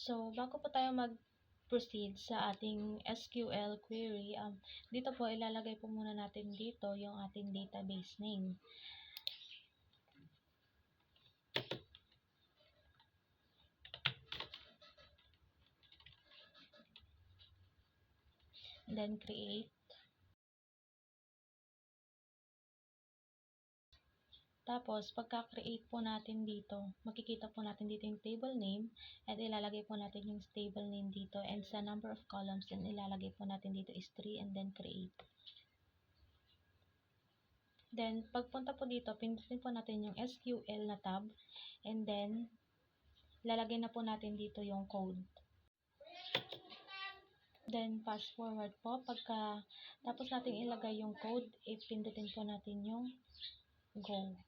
So, bago po tayo mag-proceed sa ating SQL query, dito po ilalagay po muna natin dito yung ating database name. And then create. Tapos, pagka-create po natin dito, makikita po natin dito yung table name at ilalagay po natin yung table name dito, and sa number of columns din ilalagay po natin dito is 3 and then create. Then, pagpunta po dito, pindutin po natin yung SQL na tab and then lalagay na po natin dito yung code. Then, fast forward po. Pagka tapos natin ilagay yung code, ipindutin po natin yung go.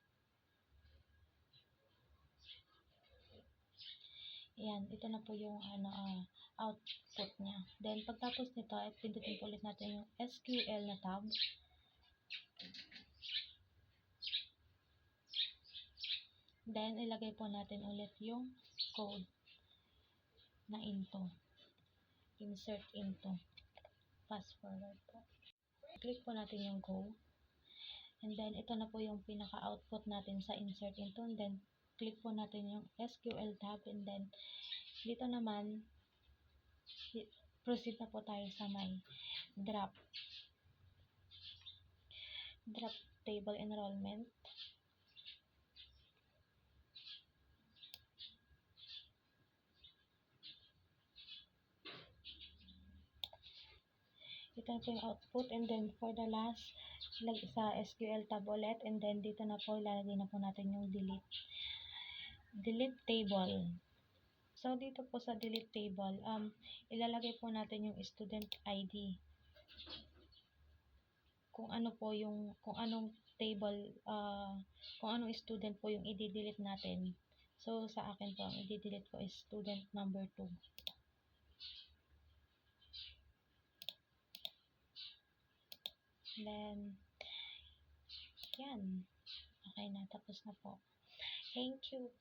Ayan, ito na po yung output niya. Then, pagtapos nito, pindutin po ulit natin yung SQL na tab. Then, ilagay po natin ulit yung code na into. Insert into. Fast forward po. Click po natin yung go. And then, ito na po yung pinaka-output natin sa insert into. And then, click po natin yung SQL tab. And then, dito naman, proceed na po tayo sa may drop table enrollment. Ito na po yung output, and then for the last, sa SQL tab ulit, and then dito na po, ilalagay na po natin yung delete table. So, dito po sa delete table, ilalagay po natin yung student ID. Kung anong table, kung anong student po yung i-delete natin. So, sa akin po, ang i-delete ko is student number 2. Then, yan. Okay na. Tapos na po. Thank you.